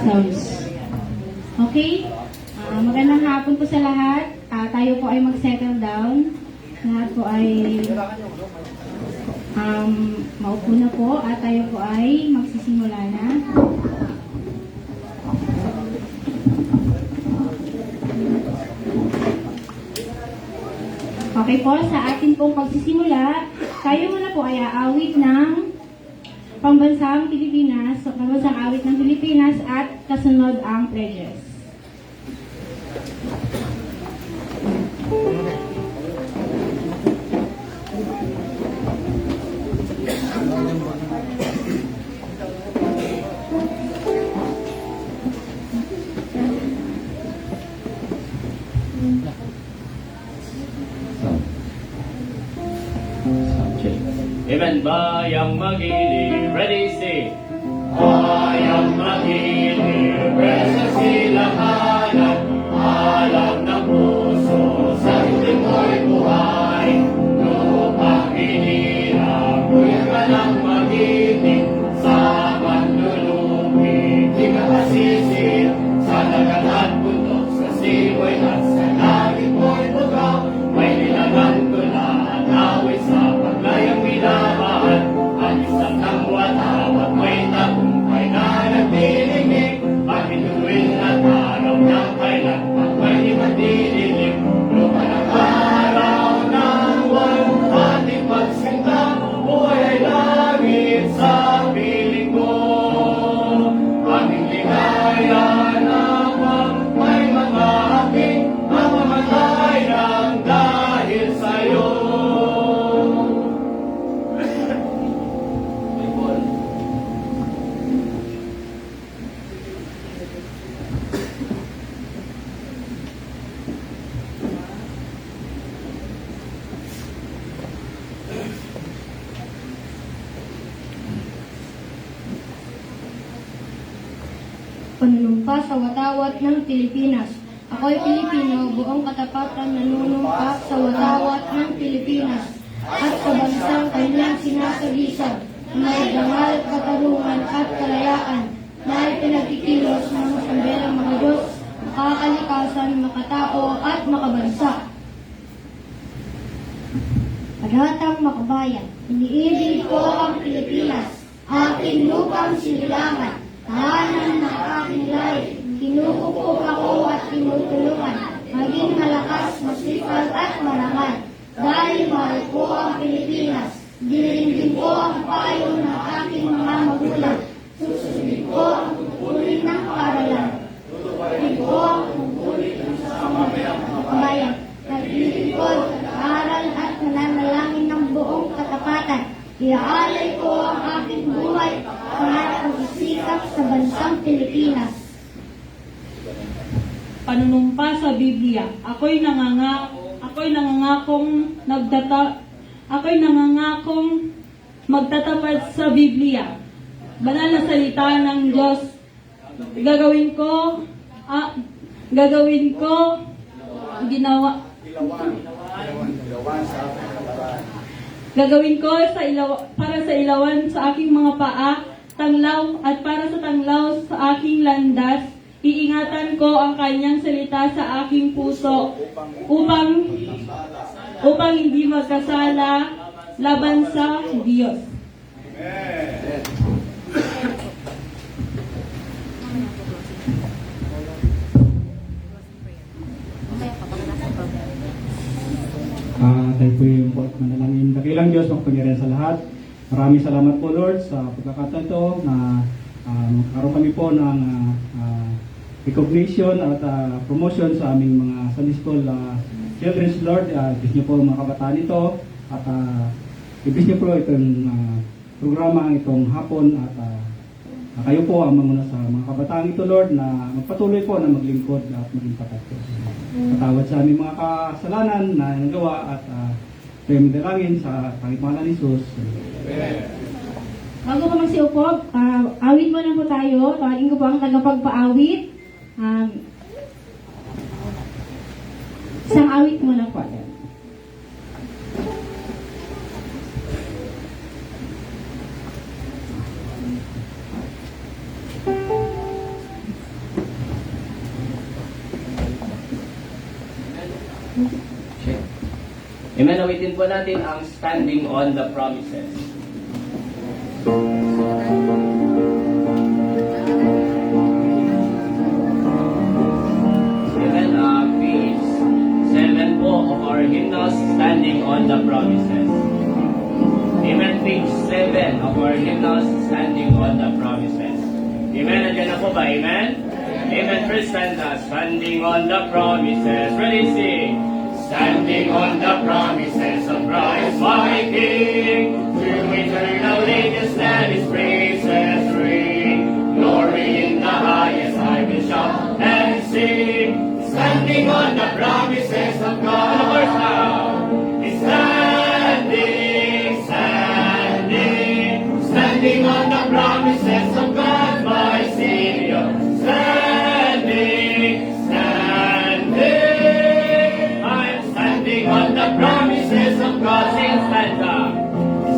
Sounds. Okay? Magandang hapon po sa lahat. Tayo po ay mag-settle down. Lahat po ay maupo na po at tayo po ay magsisimula na. Okay po, sa atin pong pagsisimula, tayo muna po ay aawit ng Pambansang Pilipinas, Pambansang Awit ng Pilipinas at kasunod ang pledges. Amen. Bayang Magili, ready, say. Bayang Magili, presa silanganan, alam ng puso, sa hiling mo'y buhay. Lupang inirang, kuya ka ng magiting, sa manlulupi, di ka masisip, sa dagat at bundok, sa siboy at sa langit mo'y bugaw, may nilagang tula at awit sa paglayang binabahan, ang isang ng watawat may Panunumpa sa watawat ng Pilipinas. Ako'y Pilipino, buong katapatan nanunumpa sa watawat ng Pilipinas at sa bansang kanyang sinasagisag, may dangal, katarungan at kalayaan, na pinagkikilos ng sambelang mga Diyos, makakalikasan, makatao at makabansa. Padatang makabayan, iniibig ko ang Pilipinas, aking lupang sinilangan, tahanan ng aking lahi, kinukupok ako at tinutulungan, maging malakas, masipag at marangal. Dahil mahal ko ang Pilipinas, dinilingin ko ang payo ng aking mga magulang, susundin ko ang tungkulin ng paralan, tutupin ko ang tungkulin ng samamayang kabayan, naglilingkod, aral at nananalangin ng buong katapatan. Iaalay ko ang aking buhay para pag-isikap sa bansang Pilipinas. Panunumpa sa Biblia. Ako'y nangangakong magtatapat sa Biblia. Banal na salita ng Diyos. Gagawin ko para sa ilawan sa aking mga paa, tanglaw at para sa tanglaw sa aking landas. Iingatan ko ang kanyang salita sa aking puso upang hindi magkasala laban sa Diyos. Tayo po yung po at manalangin. Dakilang Diyos, makapangyarihan sa lahat. Maraming salamat po Lord sa pagkakataon ito na karoon kami po ng recognition at promotion sa aming mga Sunday School Children's Lord. Ibig niyo po mga kabataan ito at ibig niyo po itong programa itong hapon at kayo po ang manguna sa mga kabataan ito Lord na magpatuloy po na maglingkod at maging tapat po. Patawad sa aming mga kasalanan na nagawa at kayo magdalangin sa pangalan ni Jesus. Bago ka magsiupog, awit mo na po tayo. Tawagin ko po ang tagapagpaawit. Isang awit mo na po. Amen. Awitin po natin ang Standing on the Promises. Amen. Page 7 po of our hymnals, Standing on the Promises. Amen. Page 7 of our hymnals, Standing on the Promises. Amen. Nandiyan na po ba? Amen? Amen. First stanza, Standing on the Promises. Ready, sing. Standing on the promises of Christ my King, through eternal ages let His praises ring. Glory in the highest I will shout and sing. Standing on the promises of God. Of course now. Standing on the promises of God my Savior. On the promises of God, sing stanza.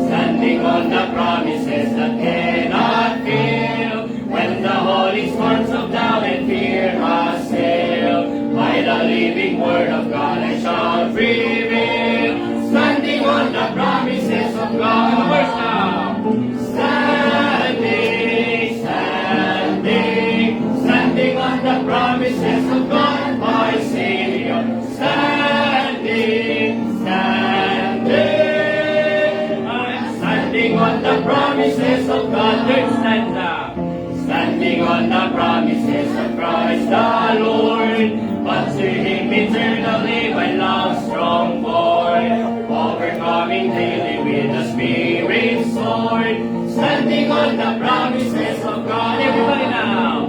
Standing on the promises that cannot fail. When the holy storms of doubt and fear assail, by the living word of God I shall prevail. Standing on the promises of God. Verse now. Standing on the promises of God, my Savior. Standing on the promises of God. Third stanza. Standing on the promises of Christ the Lord. But to Him eternally by love's strong board. Overcoming daily with the Spirit's sword. Standing on the promises of God. Everybody now.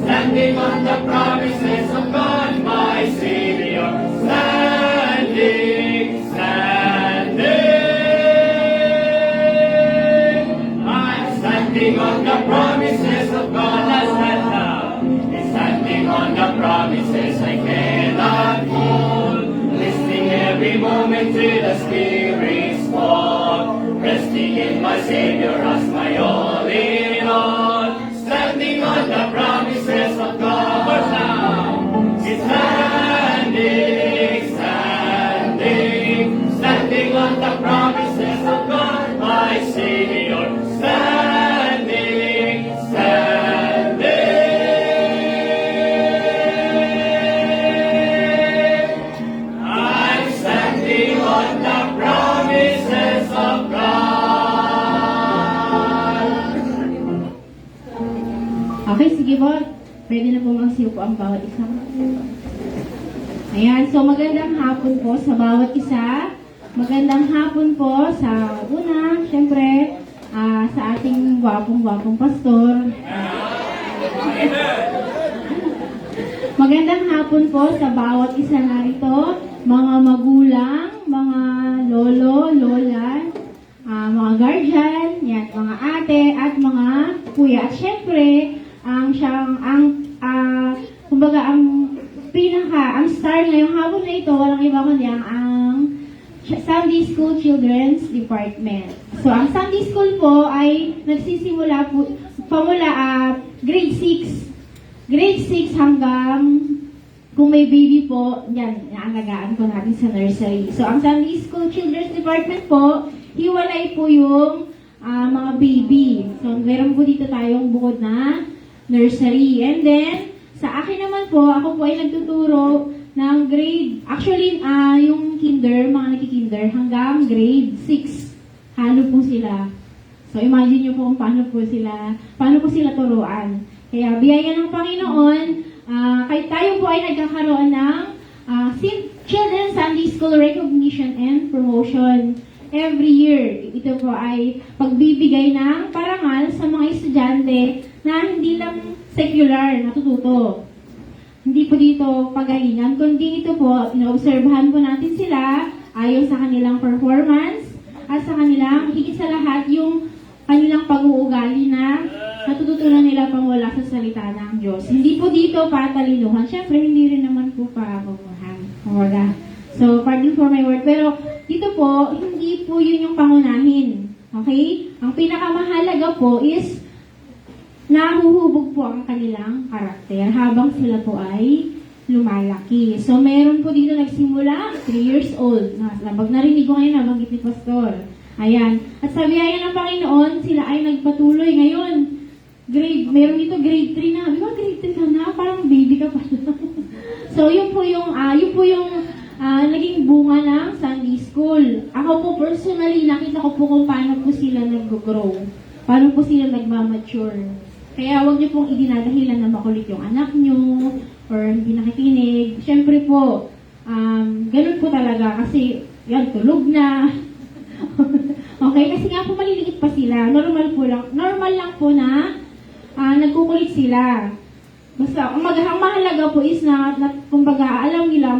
Standing on the promises of God, my Savior. Standing. I my Savior as my all in all, standing on the promises of God. Verse now. Standing on the promises of God, my Savior. Standing. I'm standing on the promises of God. Okay, sige po. Pwede na po magsiupo ang bawat isa. Ayan, so magandang hapon po sa bawat isa. Magandang hapon po sa una, syempre, sa ating gwapong-gwapong pastor. Magandang hapon po sa bawat isa narito, mga magulang, mga lolo, lola, mga guardian, yan, mga ate, at mga kuya. At syempre, ang star ngayong hapon na ito, walang iba kundi ang Sunday School Children's Department. So, ang Sunday School po ay nagsisimula po, pamula grade 6. Grade 6 hanggang kung may baby po, yan, naalagaan po natin sa nursery. So, ang Sunday School Children's Department po, hiwalay po yung mga baby. So, meron po dito tayong bukod na nursery. And then, sa akin naman po, ako po ay nagtuturo ng grade, actually, yung kinder, mga nagkikinder, hanggang grade 6. Halo po sila. So, imagine nyo po kung paano po sila turuan. Kaya, biyaya ng Panginoon, kahit tayo po ay nagkakaroon ng Children's Sunday School Recognition and Promotion every year. Ito po ay pagbibigay ng parangal sa mga estudyante na hindi lang secular natututo. Hindi po dito pagalingan, kundi ito po, inoobserbahan po natin sila ayon sa kanilang performance at sa kanilang, higit sa lahat, yung kanilang pag-uugali na natututunan nila pamula sa salita ng Diyos. Hindi po dito patalinuhan. Siyempre, hindi rin naman po pagmumuhan. So, pardon for my word. Pero, dito po, hindi po yun yung pangunahin. Okay? Ang pinakamahalaga po is nahuhubog po ang kanilang karakter habang sila po ay lumalaki. So, meron po dito nagsimula, 3 years old. Pag narinig ko ngayon, nabanggit ni Pastor. Ayan. At sa biyaya ng Panginoon, sila ay nagpatuloy. Ngayon, meron dito grade 3 na. Di ba grade 3 ka na? Parang baby ka pa. So, yun po yung naging bunga ng Sunday School. Ako po personally, nakita ko po kung paano po sila nag-grow. Paano po sila nagmamature. Kaya huwag niyo pong idinadahilan na makulit yung anak niyo or hindi nakikinig. Siyempre po, ganun po talaga kasi yan, tulog na. Okay, kasi nga po maliliit pa sila. Normal lang po na nagkukulit sila. Basta, ang mahalaga po is na kumbaga, alam nila,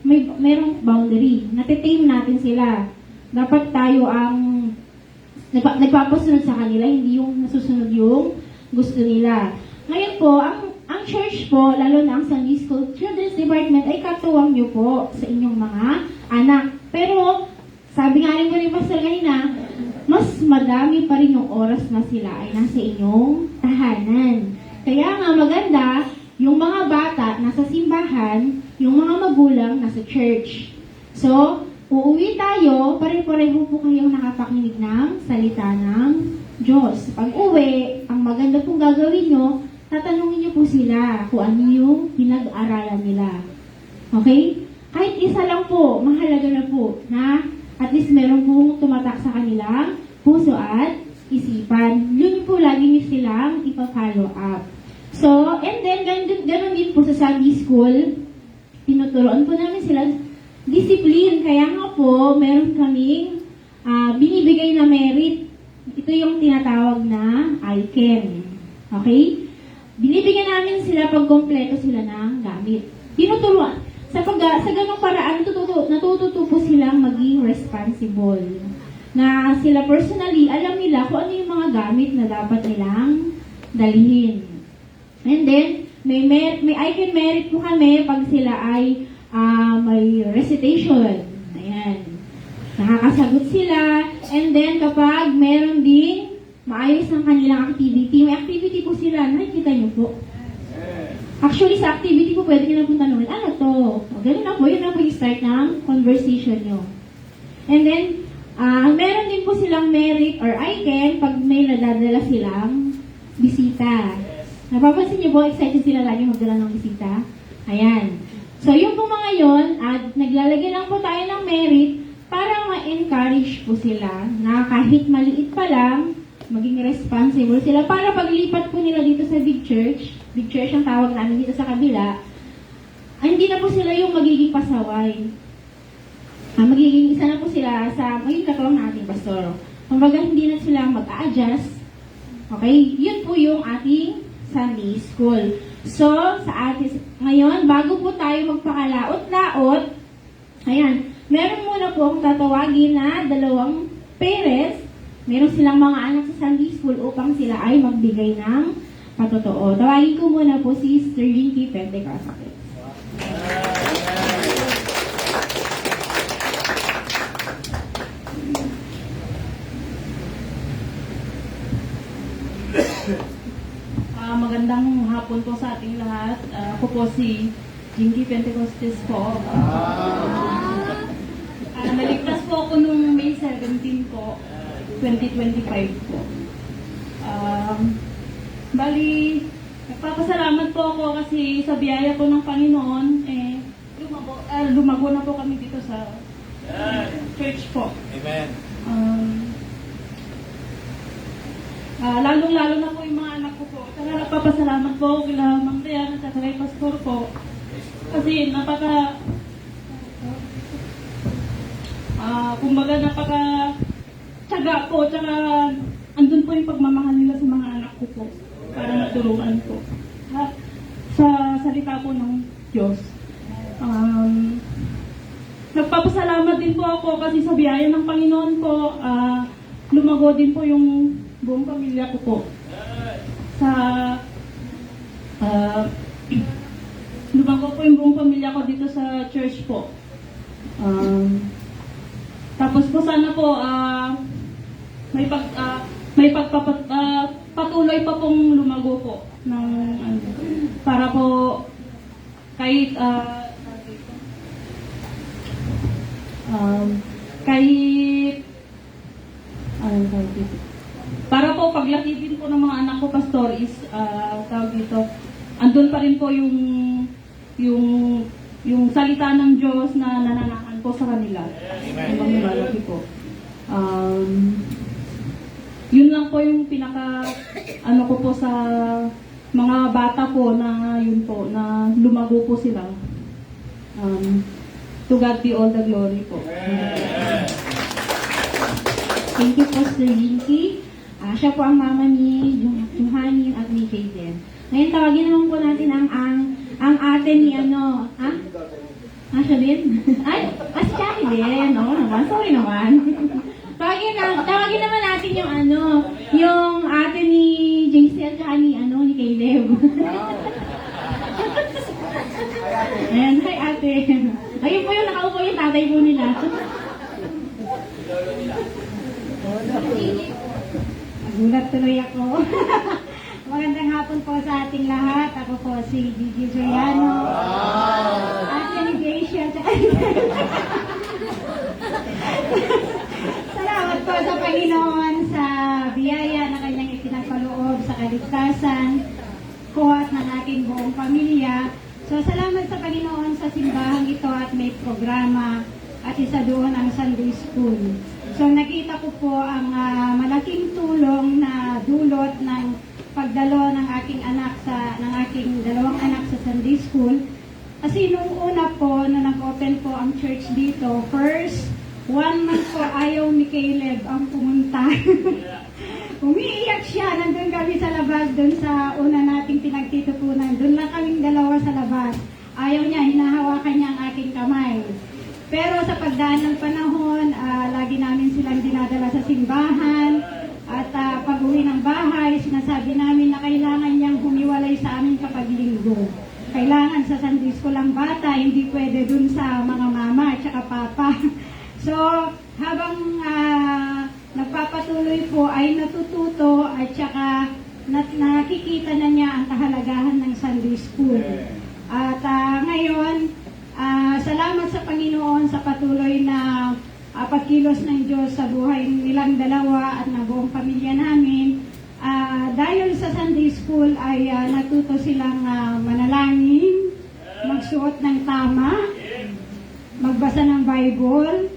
mayroong boundary. Natitame natin sila. Dapat tayo ang nagpapasunod sa kanila, hindi yung nasusunod yung gusto nila. Ngayon po, ang church po, lalo na ang Sunday School Children's Department, ay katuwang nyo po sa inyong mga anak. Pero, sabi nga rin ko rin Pastor kanina, mas madami pa rin yung oras na sila ay nasa inyong tahanan. Kaya nga maganda, yung mga bata nasa simbahan, yung mga magulang nasa church. So, uuwi tayo, pare-pareho po kayong nakapakinig ng salita ng Diyos. Pag uwi, ang maganda pong gagawin nyo, tatanungin nyo po sila kung ano yung pinag-aralan nila. Okay? Kahit isa lang po, mahalaga na po na at least meron pong tumatak sa kanilang puso at isipan. Yun po lagi nyo silang ipa-follow up. So, and then, ganun din po sa Sunday School, tinuturoan po namin sila discipline. Kaya nga po, meron kaming binibigay na merit. Ito yung tinatawag na ICAN. Okay? Binibigyan namin sila pag kompleto sila ng gamit. Tinuturuan. Sa ganong paraan, natututo po silang maging responsible. Na sila personally, alam nila kung ano yung mga gamit na dapat nilang dalhin. And then, may ICAN merit po kami pag sila ay may recitation. Ayan. Nakakasagot sila. And then kapag meron din maayos ang kanilang activity, may activity po sila, nakikita niyo po. Actually, sa activity po, pwede nyo na pong tanongin, ano to? O, ganun na po, yun na po yung start ng conversation nyo. And then, meron din po silang merit or item pag may nadadala silang bisita. Napapansin niyo po, excited sila lagi magdala ng bisita? Ayan. So, yung po mga yun, at naglalagay lang po tayo ng merit para ma-encourage po sila na kahit maliit pa lang, maging responsible sila para paglipat po nila dito sa big church ang tawag namin dito sa kabila, ay hindi na po sila yung magiging pasaway. Magiging isa na po sila sa magiging katuwang ng ating pastor. Kumbaga, hindi na sila mag-a-adjust. Okay? Yun po yung ating Sunday School. So, sa atin, ngayon, bago po tayo magpakalaot-laot, ayan, meron muna po akong tatawagin na dalawang parents. Meron silang mga anak sa Sunday School upang sila ay magbigay ng patotoo. Tawagin ko muna po si Sister Jinky Pentecostal. Magandang hapon po sa ating lahat. Ako po si Jinky Pentecostes po. Naligtas po ako nung May 17 po, 2025 po. Bali, nagpapasalamat po ako kasi sa biyaya po ng Panginoon, lumago na po kami dito sa church po. Amen. Lalong-lalo na po yung mga anak ko po. Kaya nagpapasalamat po ako kila Mang Diana at kay Pastor po. Kasi kumbaga tsaga po, tsaka andun po yung pagmamahal nila sa mga anak ko po para matulungan po. Sa salita po ng Diyos. Nagpapasalamat din po ako kasi sa biyaya ng Panginoon po, lumago din po yung buong pamilya ko po. Lumago po yung buong pamilya ko dito sa church po. Tapos po sana po patuloy pa pong lumago po ng para po kahit para po paglaki din po ng mga anak ko pastor is tawag dito, andun pa rin po yung salita ng Diyos na nananahan po sa kanila. Habang lumalaki po. Yun lang po yung pinaka ko po sa mga bata po na yun po, na lumago po sila. To God be all the glory po. Thank you po, Sister Jinky. Siya po ang mama ni Johanny at ni Kaden. Ngayon, tawagin naman po natin ang ate ni siya din? Ay, si Chari din. Oo naman, sorry naman. Tawagin naman natin yung ate ni JC at saka ni Caleb. Ayan, hi ate. Ayun po yung nakaupo yung tatay po nila. Nagulat tuloy ako. Magandang hapon po sa ating lahat. Ako po si Gigi Soriano. At ni Gracia. Salamat po sa Panginoon sa biyaya na kanyang itinagpaloob sa kaligtasan ko at ng ating buong pamilya. So salamat sa Panginoon sa simbahang ito at may programa at isa doon ang Sunday School. So nakita ko po ang malaking tulong na dulot ng pagdalo ng aking dalawang anak sa Sunday School. Kasi nung una po, na nag-open po ang church dito, first 1 month po ayaw ni Caleb ang pumunta. Umiiyak siya, nandun kami sa labas, dun sa una nating pinagtitutunan. Dun lang kaming dalawa sa labas. Ayaw niya, hinahawakan niya ang aking kamay. Pero sa pagdaan ng panahon, lagi namin silang dinadala sa simbahan. At pag-uwi ng bahay, sinasabi namin na kailangan niyang humiwalay sa amin kapag linggo. Kailangan sa Sunday School ang bata, hindi pwede dun sa mga mama at saka papa. So, habang po ay natututo at saka nakikita na niya ang kahalagahan ng Sunday School. At ngayon, salamat sa Panginoon sa patuloy na pagkilos ng Diyos sa buhay nilang dalawa at ng buong pamilya namin. Dahil sa Sunday School ay natuto silang manalangin, magsuot ng tama, magbasa ng Bible,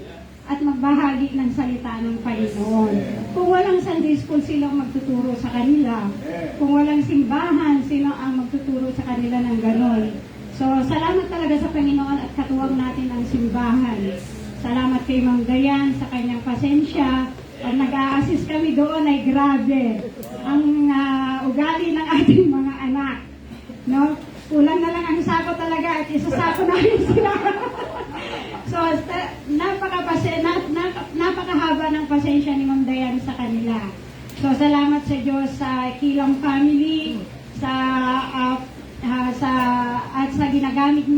at magbahagi ng salita ng Panginoon. Kung walang Sunday School, silang magtuturo sa kanila. Kung walang simbahan, sila ang magtuturo sa kanila ng ganon. So, salamat talaga sa Panginoon at katuwang natin ang simbahan. Salamat kay Ma'am Dayan sa kanyang pasensya. Pag nag-a-assist kami doon ay grabe ang ugali ng ating mga anak. No? Kulang na lang ang sako talaga at isasako namin sila. So, napakahaba ng pasensya ni Ma'am Dayan sa kanila. So, salamat sa Diyos sa Kilang family, at sa ginagamit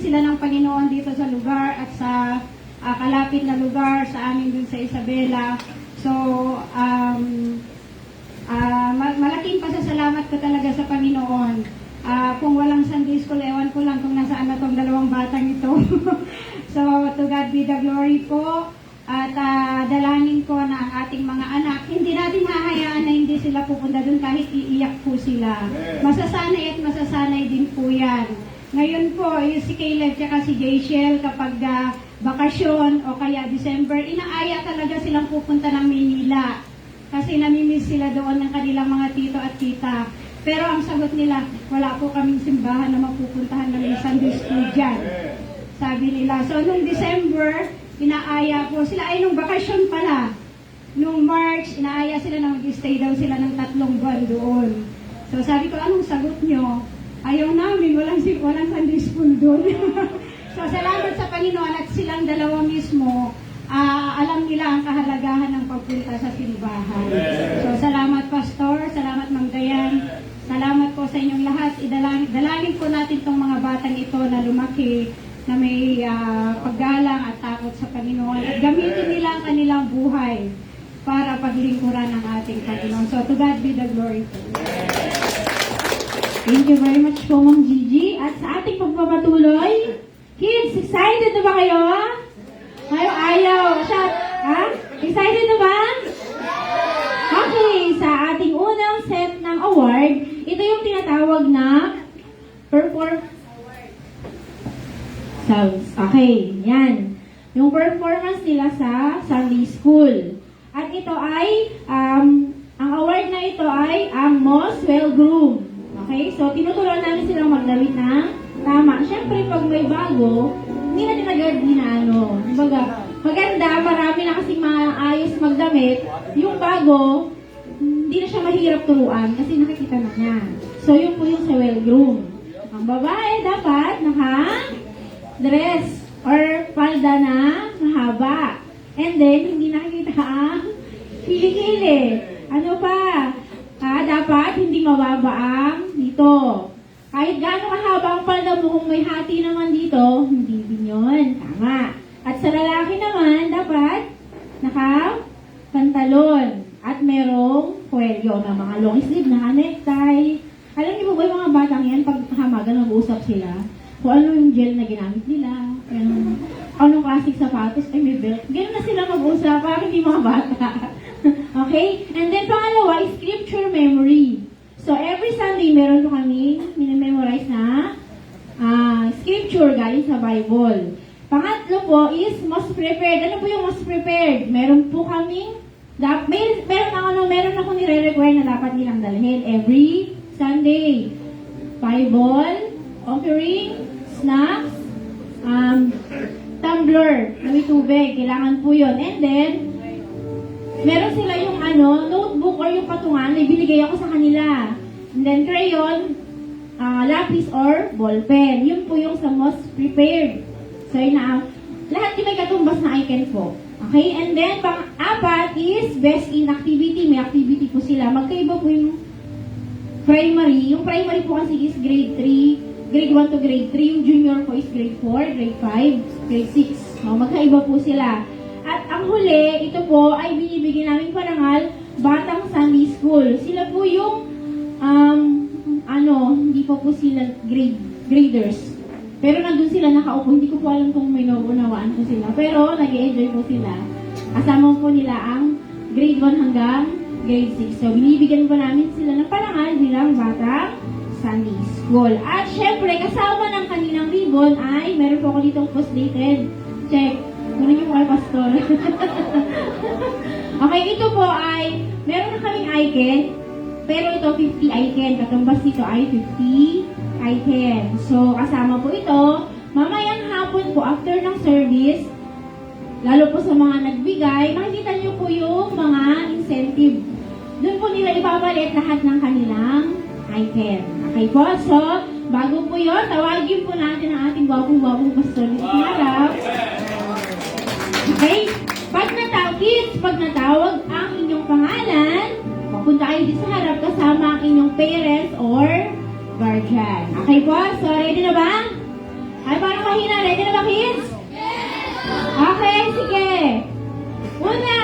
sila ng Panginoon dito sa lugar at sa kalapit na lugar sa amin dun sa Isabela. So, malaking pasasalamat ko talaga sa Panginoon. Kung walang Sunday School, ewan ko lang kung nasaan na tong dalawang batang ito. So, to God be the glory po. At dalangin ko na ang ating mga anak, hindi natin hahayaan na hindi sila pupunta doon kahit iiyak po sila. Masasanay at masasanay din po yan. Ngayon po, si Caleb at si Jayshel kapag bakasyon o kaya December, inaaya talaga silang pupunta ng Manila. Kasi namimiss sila doon ng kanilang mga tito at tita. Pero ang sagot nila, wala po kaming simbahan na mapupuntahan ng Sunday School dyan. Sabi nila. So, nung December, inaaya po sila. Ay, nung bakasyon pala. Nung March, inaaya sila na mag-stay daw sila ng 3 buwan doon. So, sabi ko, anong sagot nyo? Ayaw namin, walang Sunday School doon. So, salamat sa Panginoon at silang dalawa mismo, alam nila ang kahalagahan ng pagpunta sa simbahan. So, salamat Pastor, salamat Ma'am Dayan, salamat po sa inyong lahat. Dalangin po natin itong mga batang ito na lumaki, na may paggalang at takot sa Panginoon. At gamitin nila ang kanilang buhay para paglingkuran ng ating Panginoon. So, to God be the glory po. Thank you very much po, Ma'am Gigi. At sa ating pagpapatuloy, kids, excited na ba kayo? Kayo ayaw. Excited na ba? Okay, sa ating unang set ng award, ito yung tinatawag na sounds. Okay, yan. Yung performance nila sa Sunday School. At ito ay, ang award na ito ay ang most well-groomed. Okay, so tinuturuan namin silang magdamit ng tama. Siyempre, pag may bago, hindi natin agad ginaano. Kumbaga, maganda, marami na kasing maayos magdamit. Yung bago, hindi na siya mahirap turuan kasi nakikita na niya. So, yun po yung sa well-groomed. Ang babae dapat naka-dress or palda na mahaba. And then, hindi nakikita ang kilikili. Ano pa? Dapat hindi mababa ang dito. Kahit gaano kahaba ang palda mo, kung may hati naman dito, hindi din yun. Tama. At sa lalaki naman, dapat naka-pantalon. At merong kwelyo na mga long sleeve, naka-necktie. Alam niyo ba yung mga batang yan, pag hamagan, mag-uusap sila, kung ano yung gel na ginamit nila, anong klaseng sapatos, ay may belt. Ganun na sila mag-usap, parang hindi mga bata. Okay? And then pangalawa is scripture memory. So every Sunday meron po kami minamemorize na scripture galing sa Bible. Pangatlo po is most prepared. Ano po yung most prepared? Meron po kaming meron ako nire-require na dapat nilang dalhin every Sunday. Bible, offering, snacks, tumbler na may tubig. Kailangan po yun. And then, meron sila yung notebook or yung patungan na binigay ako sa kanila. And then crayon, lapis or ballpen. Yun po yung sa most prepared. So yun na, lahat yung may katumbas na icon po. Okay? And then, pang-apat is best in activity. May activity po sila. Magkaiba po yung primary. Yung primary po kasi is grade 3, grade 1 to grade 3. Yung junior po is grade 4, grade 5, grade 6. Magkaiba po sila. At ang panghuli, ito po ay binibigyan namin parangal Batang Sunday School. Sila po yung, hindi pa po sila graders. Pero nandun sila nakaupo. Hindi ko po alam kung may nauunawaan po sila. Pero nag-enjoy po sila. Kasama po nila ang grade 1 hanggang grade 6. So, binibigyan po namin sila ng parangal bilang Batang Sunday School. At syempre, kasama ng kanilang ribbon ay meron po ako ditong post-dated. Check. Kunin niyo po kay Pastor. Okay, ito po ay meron na kaming icon. Pero ito 50 icon. Katumbas dito ay 50 icon. So, kasama po ito. Mamayang hapon po after ng service, lalo po sa mga nagbigay, makikita niyo po yung mga incentive. Doon po nila ipapalit lahat ng kanilang item. Okay po? So, bago po yun, tawagin po natin ang ating gwapong-gwapong pastor dito sa harap. Okay? Pag natawag ang inyong pangalan, mapunta kayo dito sa harap kasama ang inyong parents or guardian. Okay po? So, ready na ba? Ay, parang mahina. Ready na ba, kids? Okay, sige. Una,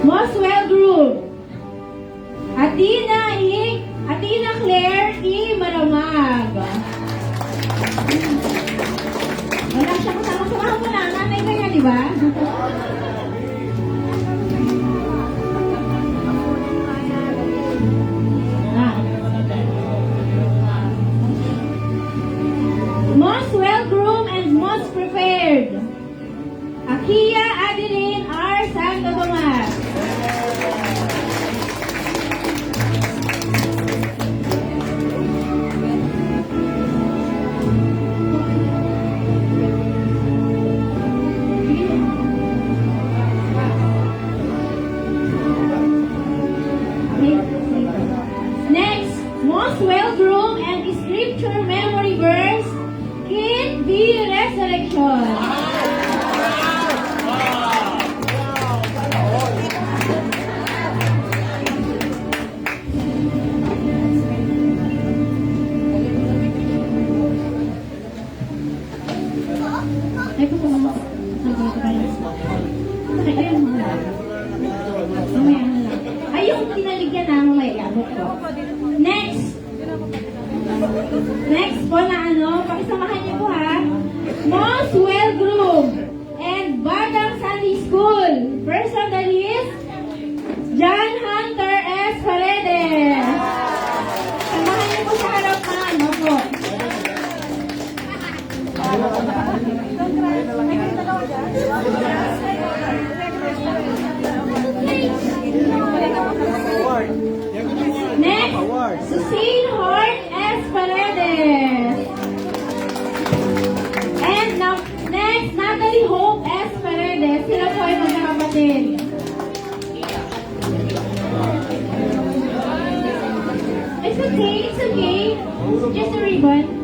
Moswell Group. Atina Claire E. Maramag. Wala siya kasama mo na. Nanay ka niya, di ba? Moswell Groom and Most Prepared. Akia Adeline R. Santo Tomas. Next, Moswell Groom and Scripture Memory Verse, Kid B. Resurrection. Ay, po mga mamaya na lang. Ay, yung tinaligyan na mamaya. Abot ko. Next po na pakisamahan niyo po ha. Moswell Group and Batang Sunday School. First on the list, John Hunter S. Paredes. Samahan niyo po sa harapan. Opo. Next, Susine Hort S. Paredes. And next, Natalie Hope S. Paredes. Sila po ay magkakapatid. It's okay, it's okay. It's just a ribbon.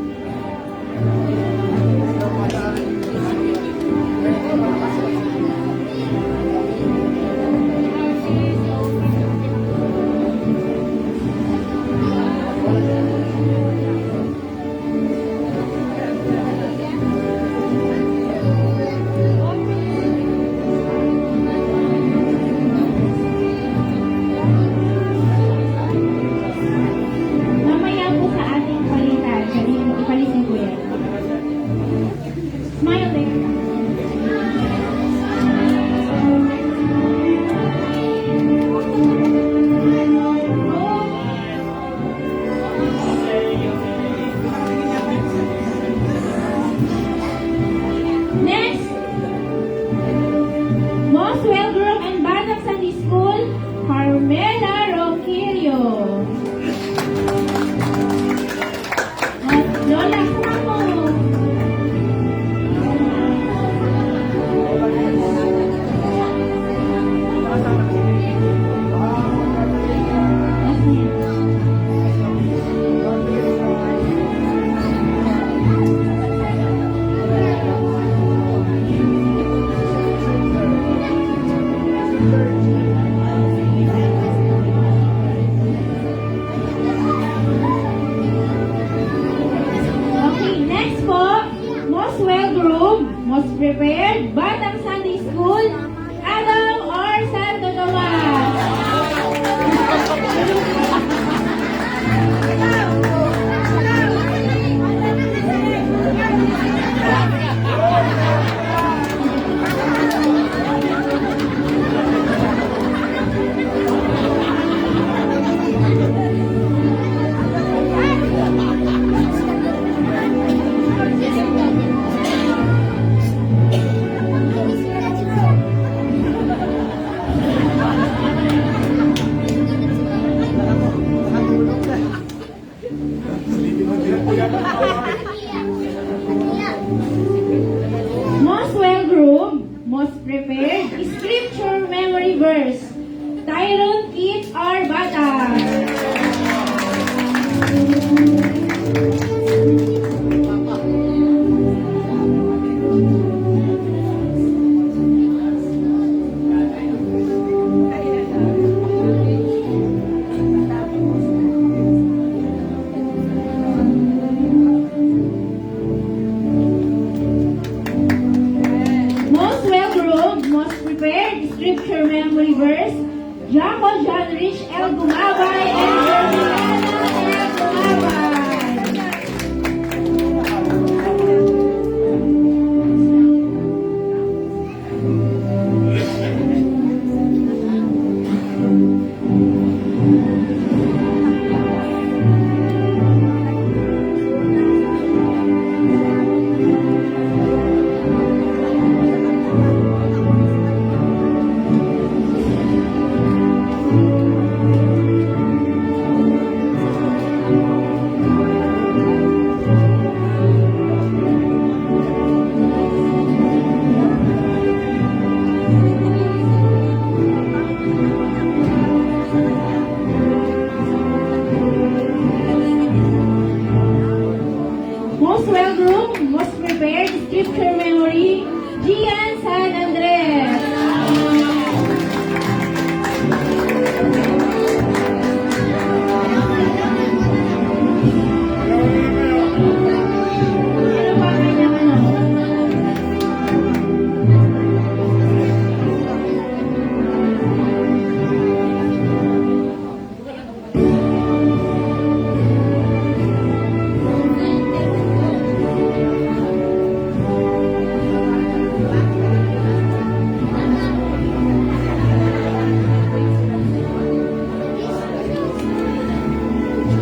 Mamaya po sa ating palitan. Ipalitin ko yan. Smile there. Next, Moswell Group and Batang Sunday School, Carmela Ronquillo. Lola, sama mo. Okay, next po, Moswell Group, Most Prepared, Batang Sunday Scripture Memory Verse, Tyrone Kit R. Bata. Most well-groomed, most prepared Scripture Memory Verse, Jaco John Rich L. Gumabay and Germinana L. Gumabay. Most well-groomed, most prepared Scripture Memory, Gian San Andres. Ano pa kanyang ano?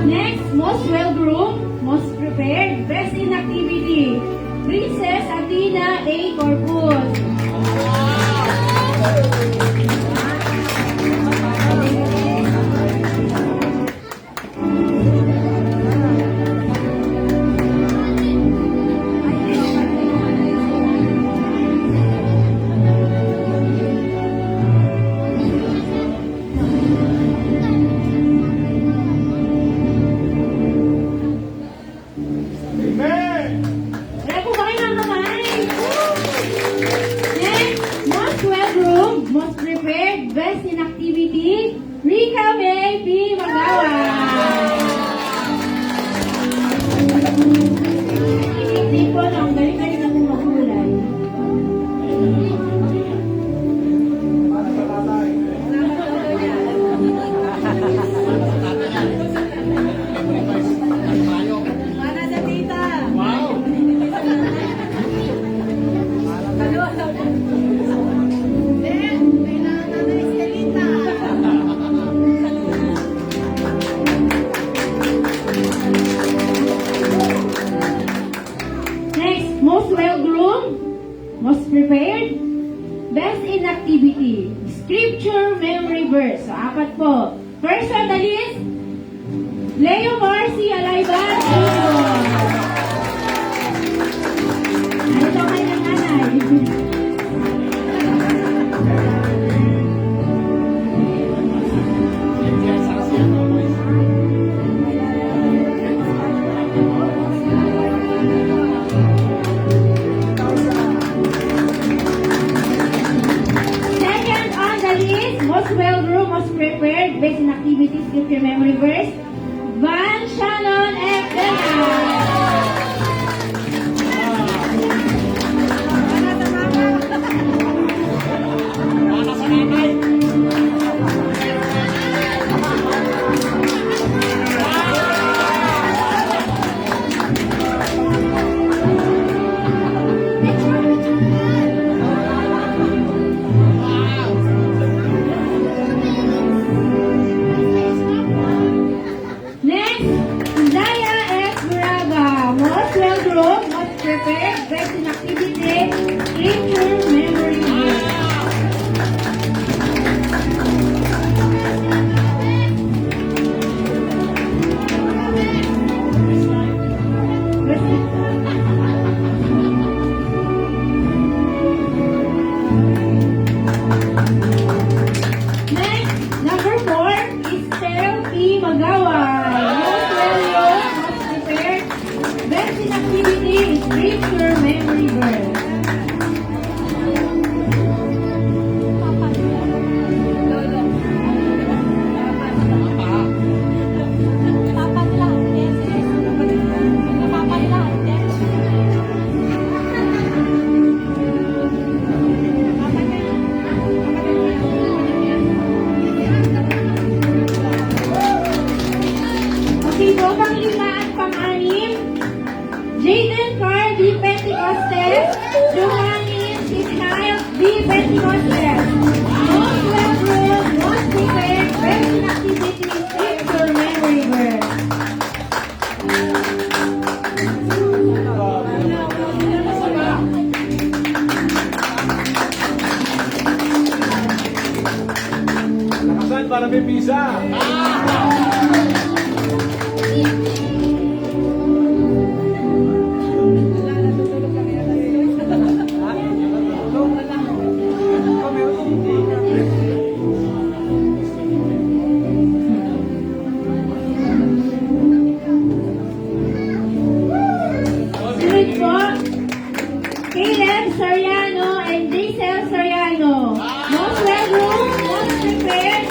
Next, most well-groomed, most prepared, best in activity, Princess Athena A. Corpus. Wala po ba kayo ng kamay? Next, most well-groomed, most prepared, best in activity, Rika May P. Magawa. Hindi po, ang galing-galing na pong makulay. Next, most well-groomed, most prepared, best in activity, Scripture Memory Verse. So, apat po. First on the list, Leo Marcy Alayban. Ano ito kanyang nanay? Second on the list, most well-groomed, most prepared, based in activities, Scripture Memory Verse, Van Shannon F. Next, Zaya F. Buraga. yan para may visa. Sunod po, Caleb Soriano and Jaisel Soriano. Most welcome, most prepared,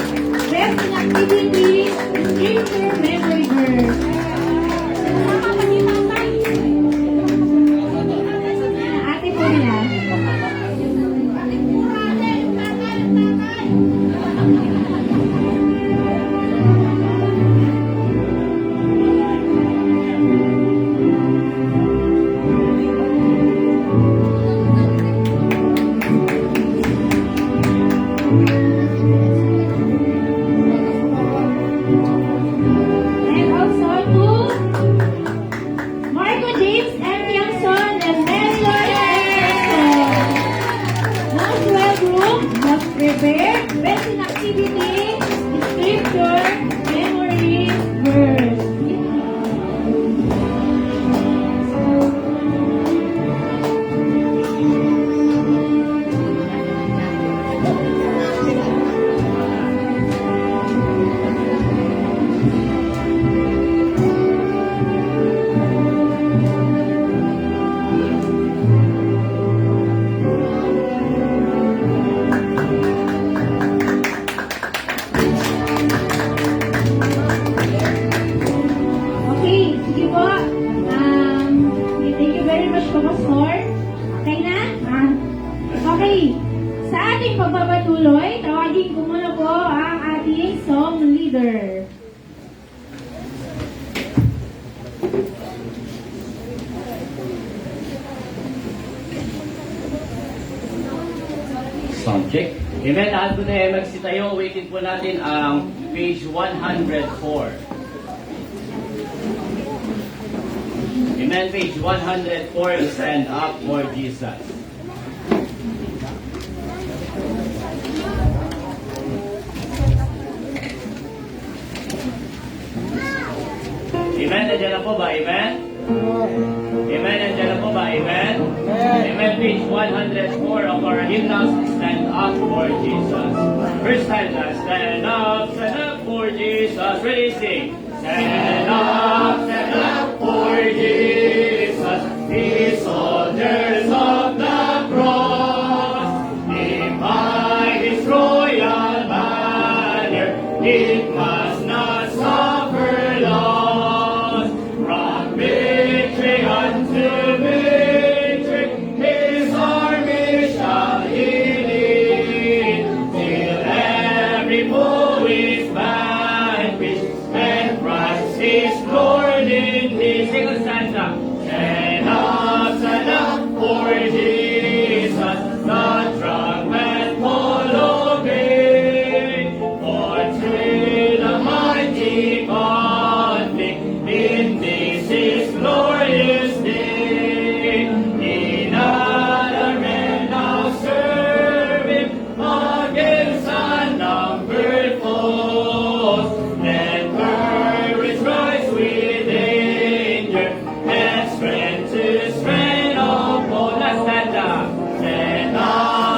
best in activity, scripture memory verse. Ate po nila. And also to Marco James M. Tiangson and Melor Erickson. Most welcome, most prepared, best in activity, scripture, memory, verse. Okay, sige po. Thank you very much po, Pastor. Okay na? Okay. Sa ating pagpapatuloy, tawagin ko muna po ang ating song leader. Sound check. Amen. Lahat po tayo magsitayo. Waitin po natin ang page 104. Amen. Page 104. Stand up for Jesus. Amen. Nandiyan na po ba? Amen. Amen. Nandiyan na po ba? Amen. Amen. Page 104 of our hymnals. Stand up for Jesus. First time na. Stand up for Jesus. Ready, sing. Stand up for Jesus. He soldiers of the cross. Named by His royal banner, it must not suffer loss. From victory unto victory, His army shall He lead, till every foe is vanquished, and Christ is Lord indeed. Single stanza. Stand up for Jesus, the trumpet call obey, for through the mighty conflict, in this His glorious day, in other men now serve Him against unnumbered foes. Let courage rise with danger, and strength to strength uphold. Let's stand up.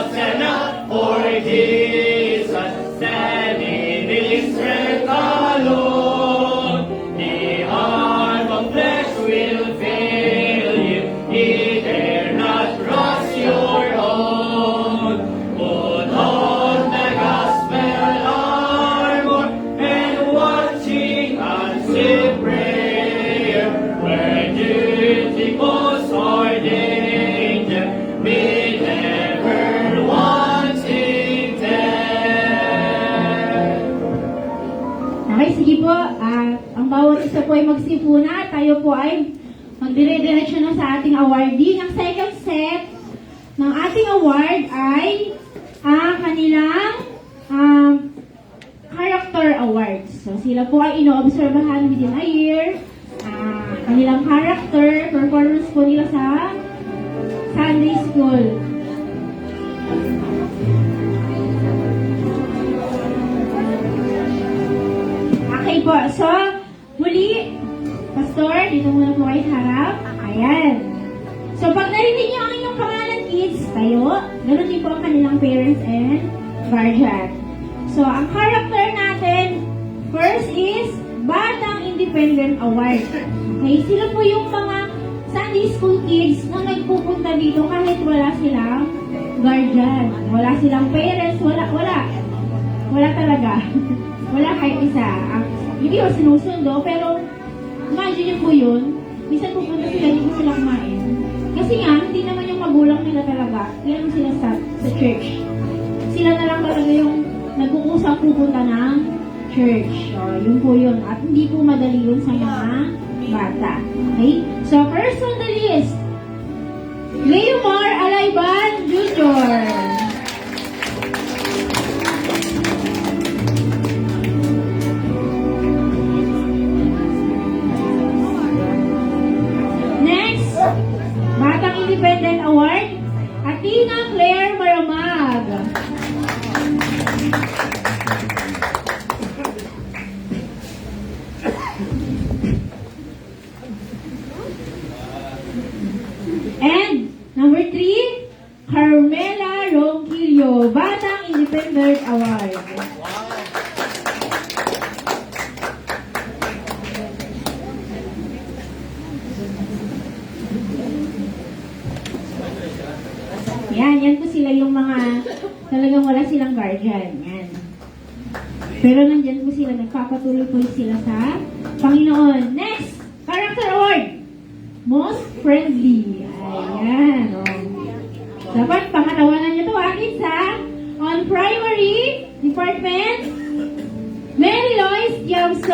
Stand up for Jesus, stand in His strength alone. The arm of flesh will fail you, He dare not cross your own. Put on the gospel armor, and watching unseen prayer, where duty calls or danger, be never wanting there. Okay, sige po. Ang bawat isa po ay magsipuna. Tayo po ay magdire-diretso na sa ating awarding. Ang second set ng ating award ay ang kanilang character awards. So, sila po ay ino-obserbahan within a year. Kanilang character, performance po nila sa Sunday School. So, muli, Pastor, dito muna po kayo sa harap. Ayan. So, pag narinig niyo ang inyong pangalan, kids, tayo, ganun din po ang kanilang parents and guardian. So, ang character natin, first is Batang Independent Award. Okay, sila po yung mga Sunday school kids na nagpupunta dito kahit wala silang guardian, wala silang parents, wala talaga. Wala kahit isa. Hindi ko sinusundo, pero imagine niyo po yun, minsan pupunta sila, hindi ko sila kumain. Kasi nga, hindi naman yung magulang nila talaga, yan sila sa church. Sila na lang talaga yung nag-uusap pupunta ng church. So, yun po yun. At hindi po madali yun sa mga bata. Okay? So, first on the list, Leomar Alayban Jr. Next, Batang Independent Award, Athena Claire Maramag. And number 3, Carmela Ronquillo, Batang Independent Award. Yan po sila yung mga talagang wala silang guardian. Yan. Pero nandyan po sila, nagpapatuloy po sila sa Panginoon. Next, Character Award. Most Friendly. Ayan. Oh. Dapat pangatawanan nyo ito, kids, ha? On Primary Department, Mary Lois Jamson.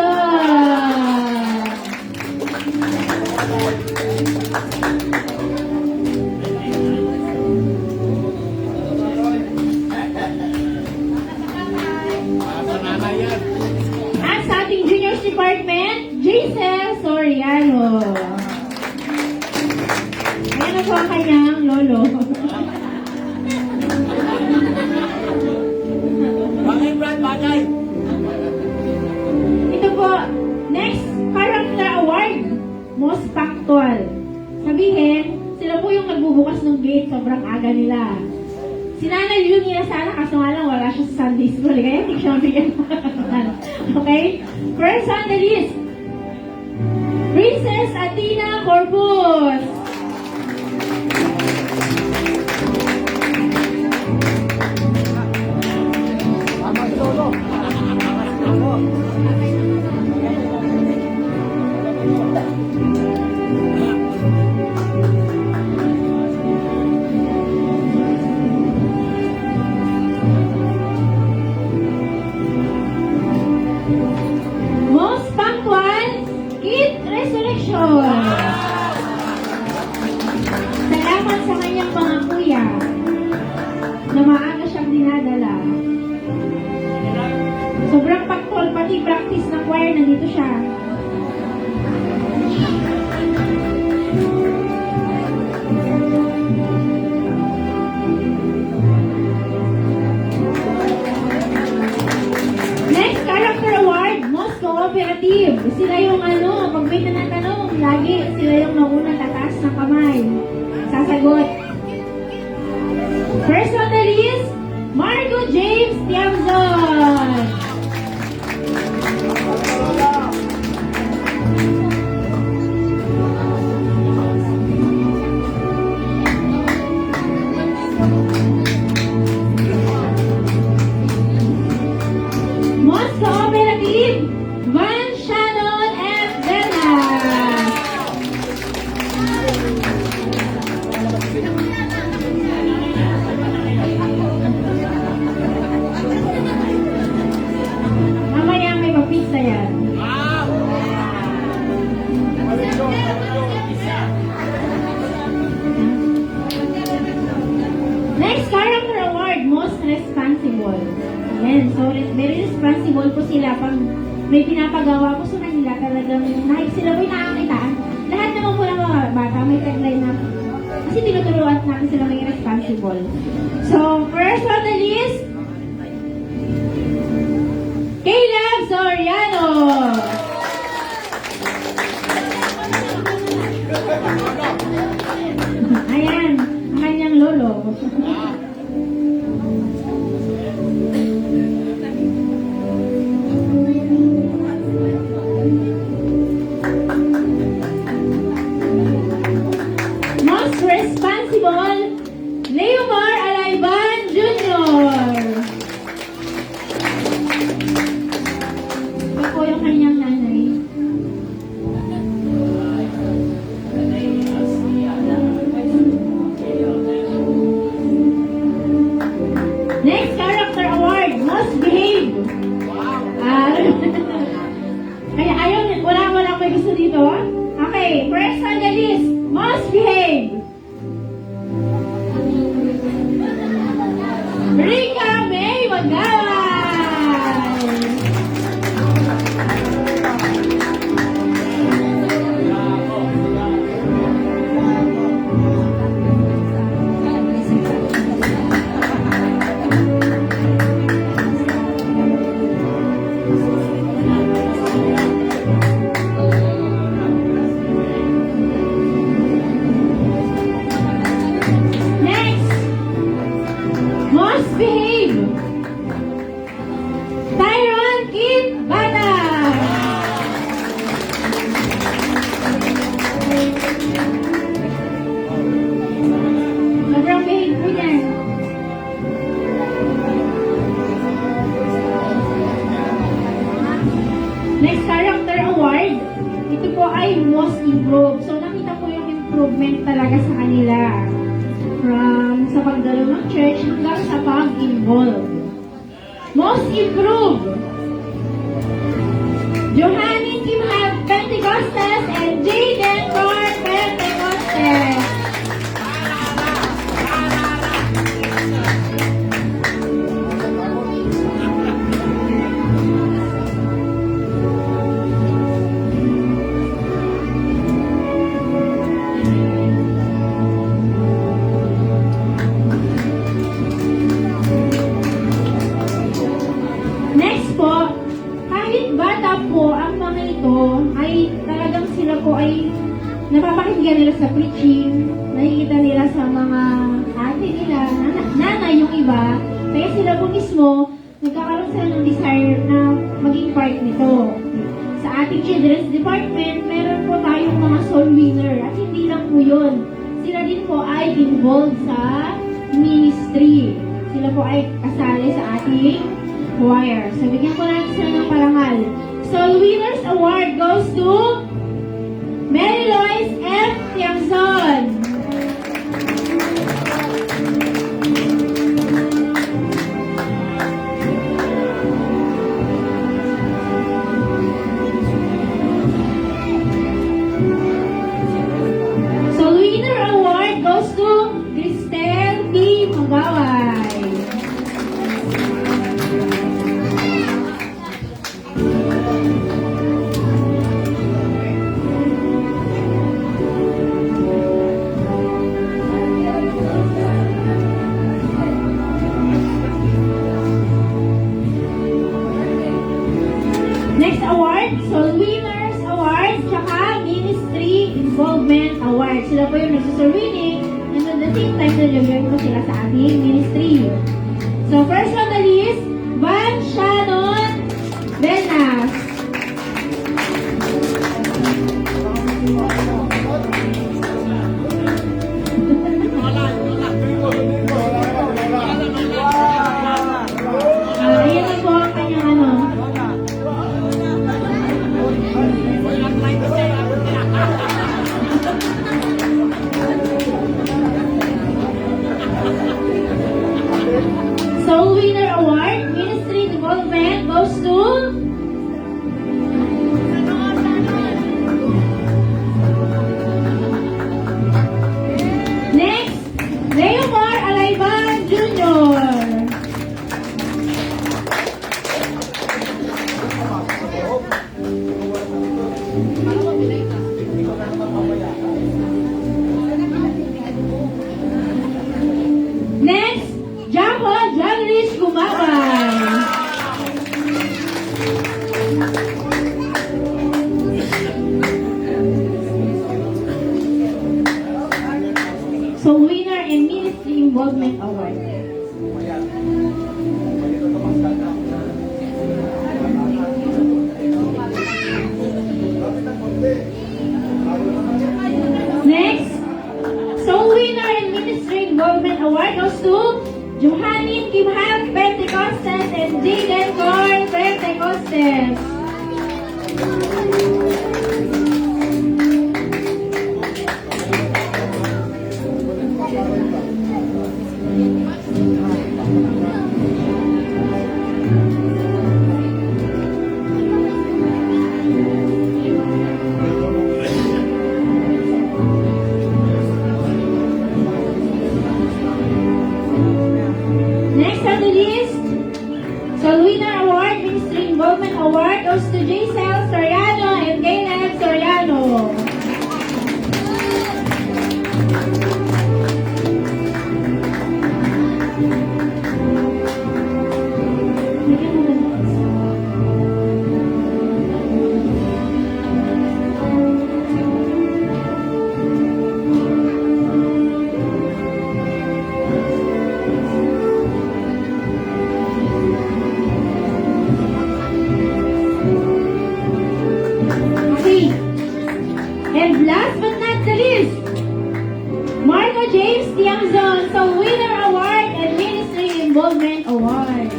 At sa ating Juniors Department, Giselle Soriano. Ayan na po ang kanyang lolo. Ito po, next Character Award, Most Punctual. Sabihin, sila po yung nagbubukas ng gate, sobrang aga nila. Sinanay yun nila sana, kaso nga lang wala siya sa Sunday school, kaya hindi siya mabigyan. Okay? First on the list, Princess Athena Corpus. Most punctual, Kid Resurrection. Salamat sa kanyang mga kuya na maaga siyang dinadala. Sobrang punctual, pati practice ng choir, nandito siya. Next Character Award, Most Cooperative. Sila yung pag may tinatanong, lagi sila yung maunang tataas ng kamay. Sasagot. First on the list, Marco James Tiamzon. Most Cooperative, Van Shannon F. Velas. Mamaya may papisa yan. Next Character Award, Most Responsible. Ayan, so very responsible po sila pag may pinapagawa po sa kanila talagang kahit sila po'y nakakitaan. Lahat naman po ng mga bata may tagline na kasi tinuturuan natin sila may responsible. So, first on the list, Caleb Soriano. Most responsible, Leomar Alayban Jr. Ako yung kanyang nanay. Next, character award, Most Behave. Ah, kaya ayaw, wala may gusto dito. Okay, first on the list, Most Behave. Rika May Magaway. Next, Most Behave. Tyron Kid Bata. Sobrang behave po niyan. Next character award, ito po ay most improved. So nakita po yung improvement talaga sa kanila. From sa pagdalo ng church hanggang sa pag-involve. Most improved, Johanny Kimhab Pentecostes and Jaden Clark Pentecostes. Next po, kahit bata po ang mga ito, ay talagang sila po ay napapakinggan nila sa preaching, nakikita nila sa mga ate nila, nanay yung iba, kaya sila po mismo, nagkakaroon sila ng desire na maging part nito. Sa ating children's department, meron po tayong mga soul winner, at hindi lang po yun. Sila din po ay involved sa ministry. Sila po ay kasali sa ating choir. So, bigyan ko natin sila ng parangal. Soul Winners Award goes to Mary Lois F. Tiangson. Soul Winner Award goes to Cristel P. Magaway. Next award, Soul Winners Award, tsaka Ministry Involvement Award. Sila po yung nagsusoul winning, and at the same time, nalagyan ko sila sa ating ministry. So, first on the list, Van Shannon Benas. Ayan na po ang kanyang ano. Soul Winner Award, Ministry Development goes to next, Leomar Alayban Jr. Next, Jaco Jagrish Gumabay. Soul Winner Award, Ministry Involvement Award goes to Giselle Soriano and Caleb Soriano. Okay. And last but not the least, Marco James Tiangzon, Soul Winner Award and Ministry Involvement Award.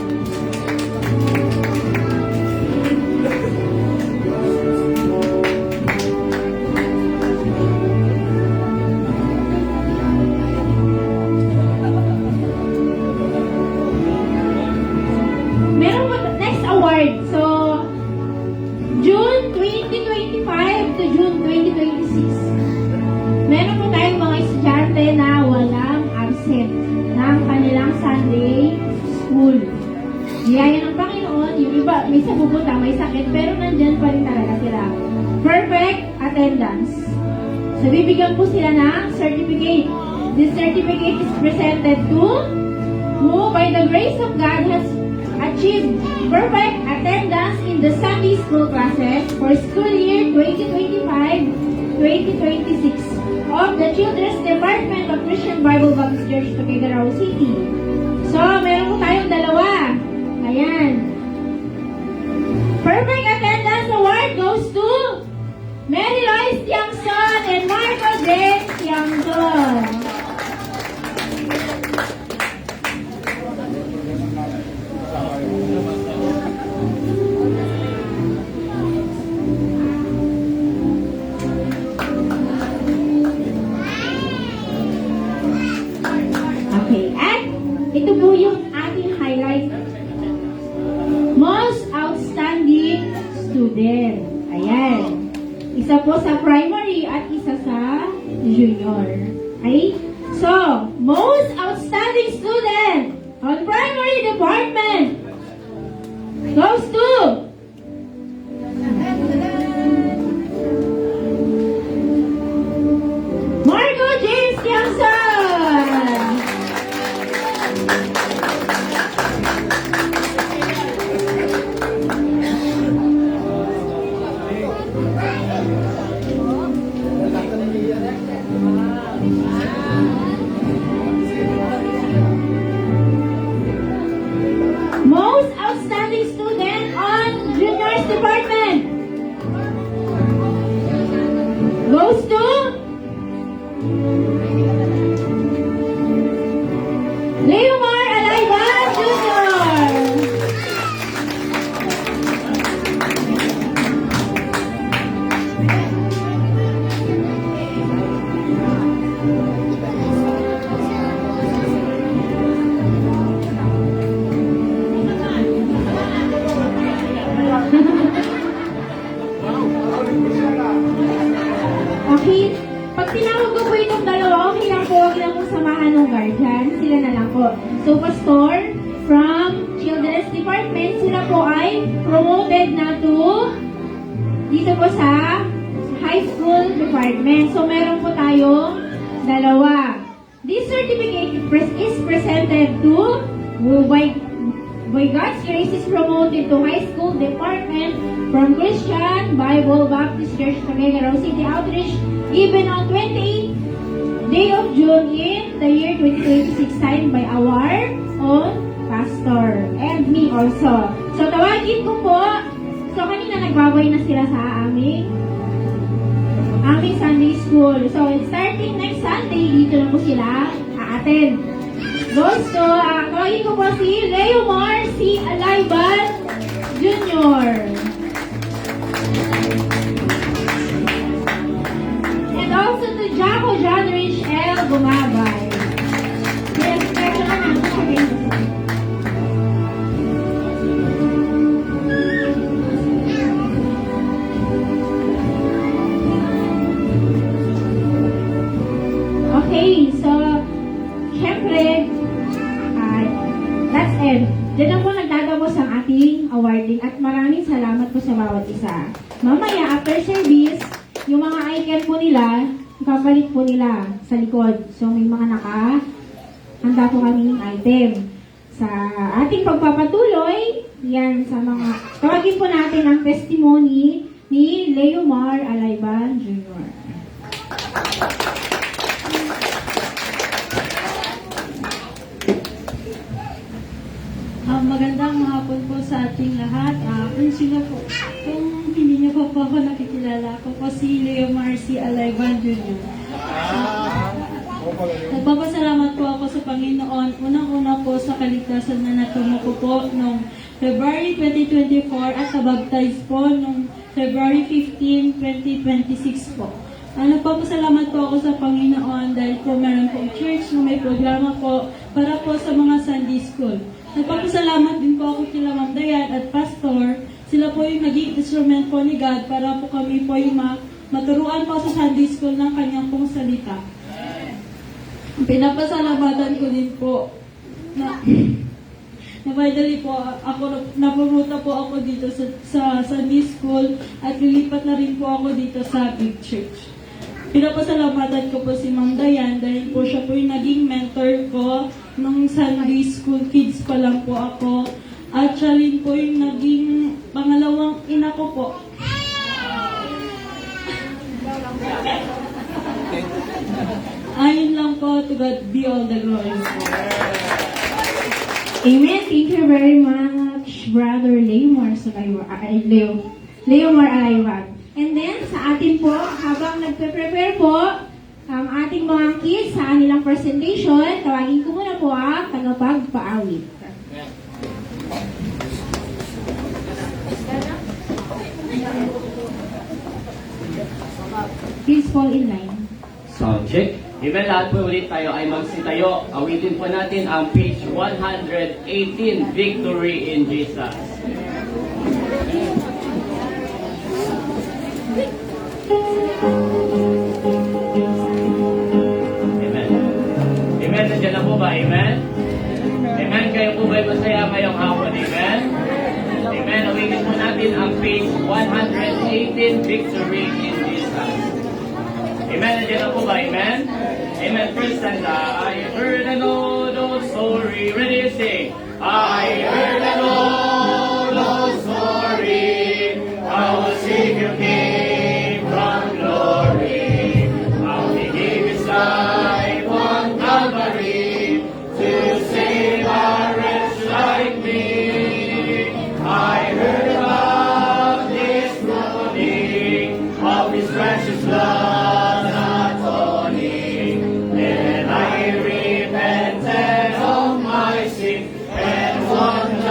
Meron po next award. So, June 2025 to June 2026. Meron po tayong mga estudyante na walang absent ng kanilang Sunday school. Biyaya ng Panginoon, yung iba, may sa pupunta, may sakit, pero nandyan pa rin talaga sila. Perfect attendance. So, bibigyan po sila ng certificate. This certificate is presented to who, by the grace of God, has achieved perfect attendance in the Sunday school classes for school year 2025-2026 of the Children's Department of Christian Bible Baptist Church, Tuguegarao City. So, meron po tayong dalawa. Ayan. Perfect attendance award goes to Mary Lois Tiangson and Marco James Tiangson. Okay, at ito po yung ating highlight. Most outstanding student. Ayan. Isa po sa primary at isa sa junior. Okay? So, most outstanding student on primary department goes to Marco James Tiangson. Most outstanding student on juniors department goes to Leomar Alayba Jr. Okay, pag tinawag ko po itong dalawa, okay lang po, huwag lang po samahan ng guardian, sila na lang po. So, pastor from Children's Department, sila po ay promoted na to dito po sa High School Department. So, meron po tayong dalawa. This certificate is presented to by God's grace is promoted to High School Department from Christian Bible Baptist Church, Tuguegarao City Outreach, given on 28th day of June in the year 2026, signed by our own pastor and me also. So, tawagin ko po. So, kanina nagbabay na sila sa aming Sunday school. So, starting next Sunday, dito na po sila a-attend. Gusto, tawagin ko po si Leomar C. Alayban Jr. And also to Jaco John Rich L. Gumabay. Yes, pero na natin. Okay, so, syempre, that's it. Diyan na po nagtatapos ang ating ating awarding at maraming salamat po sa bawat isa. Mamaya, after service, yung mga icon po nila, kapalit po nila sa likod. So, may mga handa po kaming item. Sa ating pagpapatuloy, yan, sa mga, tawagin po natin ang testimony ni Leomar Alayban Jr. Magandang hapon po sa ating lahat. Kung sino po, kung hindi niyo po ako nakikilala, ako po si Leo Marcy Alayban Jr. Nagpapasalamat po ako sa Panginoon. Unang-una po sa kaligtasan na natungo ko po noong February 2024 at nabaptize po noong February 15, 2026 po. Nagpapasalamat po ako sa Panginoon dahil po meron pong church na may programa po para po sa mga Sunday School. Nagpapasalamat din po ako kila Ma'am Dayan at Pastor. Sila po yung naging instrument po ni God para po kami po yung maturuan po sa Sunday School ng kanyang pong salita. Pinapasalamatan ko din po na finally po ako, napumunta po ako dito sa Sunday School at lilipat na rin po ako dito sa Big Church. Pinapasalamatan ko po si Ma'am Dayan dahil po siya po yung naging mentor ko nung Sunday School kids pa lang po ako. At siya rin po yung naging pangalawang ina ko po. Ayun lang po, to God be all the glory po. Amen. Thank you very much, Brother Leomar Leomar Alayban. And then, sa atin po, habang nagpe-prepare po ang ating mga kids sa kanilang presentation, tawagin ko muna po ang tagapagpaawit. Please fall in line. Sound check. Amen, lahat po ulit tayo ay magsitayo. Awitin po natin ang page 118, Victory in Jesus. Amen. Amen, nandiyan na po ba? Amen? Amen, kayo po ba'y masaya ngayong hapon? Amen? Amen, awitin po natin ang page 118, Victory in Jesus. Amen, nandiyan na po ba? Amen? Amen, first stanza. I heard an old story. Ready to sing. I heard an old story. How a Savior came from glory. How He gave His life on Calvary to save a wretch like me. I heard about this morning of His precious blood atoning. Then I repented of my sin and one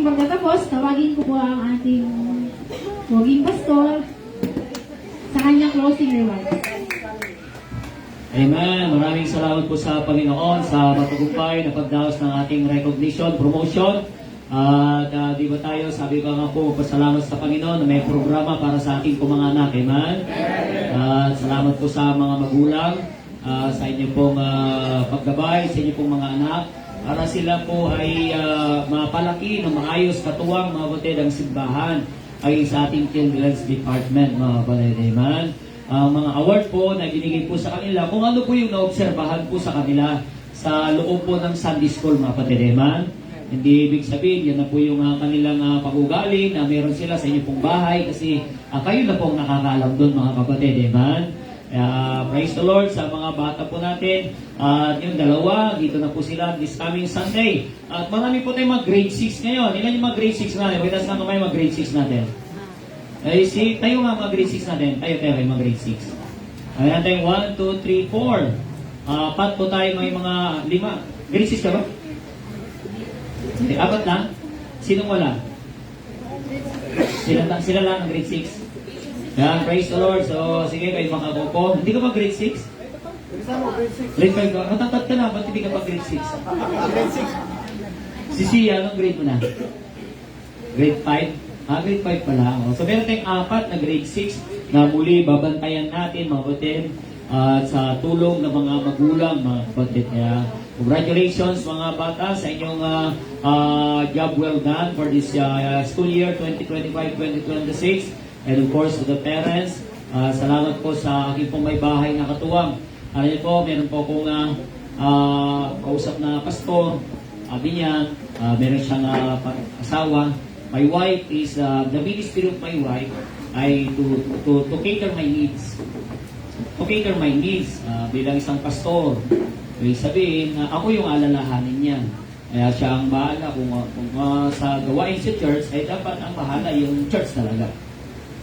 pagtatapos, tawagin ko po ang ating poging pastor sa kanyang closing remarks. Amen. Maraming salamat po sa Panginoon sa matagumpay na pagdaos ng ating recognition, promotion. At di ba tayo, sabi ko nga po, pasalamat sa Panginoon na may programa para sa ating po mga anak. Amen. At salamat po sa mga magulang, sa inyo pong paggabay, sa inyo pong mga anak, para sila po ay mapalaki ng maayos, katuwang, mga kapatid, ang simbahan ay sa ating Children's Department, mga kapatid. Amen. Mga award po na binigay po sa kanila, kung ano po yung naobserbahan po sa kanila sa loob po ng Sunday School, mga kapatid. Amen. Hindi ibig sabihin, yan na po yung kanilang pag-ugali na meron sila sa inyo pong bahay kasi kayo na pong nakakalam doon, mga kapatid. Amen. Praise the Lord sa mga bata po natin. At yung dalawa, dito na po sila this coming Sunday. At marami po tayong mga grade 6 ngayon. Ilan yung mga grade 6 natin? Wait, tas na kamay mga grade 6 natin. Ay, tayo nga mga grade 6 natin. Tayo yung mga grade 6. Ayan tayong 1, 2, 3, 4. Apat po tayo mga 5. Grade 6 ka ba? Hindi, apat lang? Sinong wala? Sila lang ang grade 6. Yan, praise the Lord. So, sige kayo makakupo. Hindi ka ba grade 6? Grade 5 ka? Matatat ka na, ba't hindi ka pa grade 6? Si Sia, anong grade mo na? Grade 5? Grade 5 pala. So, meron tayong apat na grade 6 na muli babantayan natin, mga kapatid, sa tulong ng mga magulang, mga kapatid. Kaya, congratulations mga bata sa inyong job well done for this school year 2025-2026. And of course, to the parents, salamat po sa aking pong may bahay na katuwang. Alam niyo po, meron po akong kausap na pastor. Sabi niya, meron siyang asawa. My wife is, the ministry of my wife ay to cater my needs. To cater my needs bilang isang pastor. Ibig sabihin, ako yung alalahanin niya. Kaya siya ang bahala kung sa gawain sa church, ay dapat ang bahala yung church talaga.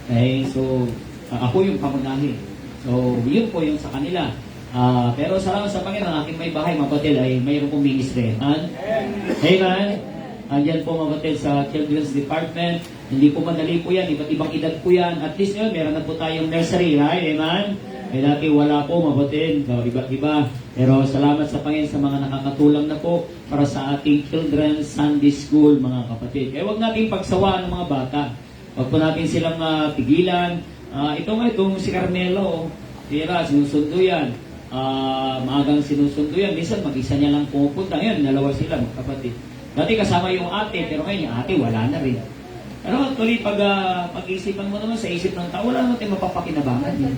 Okay, so ako yung pangunahin. So, yun po yung sa kanila. Pero salamat sa Panginoon, aking may bahay, mga kapatid, ay mayroon pong ministry. Amen. Andyan po, mga kapatid, sa Children's Department. Hindi po madali po yan, iba't ibang edad po yan. At least yun, meron na po tayong nursery, right? Amen. May dati wala po, mga kapatid. So, iba't iba. Pero salamat sa Panginoon sa mga nakakatulang na po para sa ating Children's Sunday School, mga kapatid. Kaya huwag nating pagsawaan ng mga bata. Huwag po natin silang pigilan. Itong si Carmelo, tira, sinusundo yan. Maagang sinusundo yan. Minsan mag-isa niya lang pumupunta. Ngayon, dalawa sila, kapatid. Dati kasama yung ate, pero ngayon yung ate wala na rin. Pero actually, pag-isipan mo naman sa isip ng tao, wala naman tayong mapapakinabangan yun.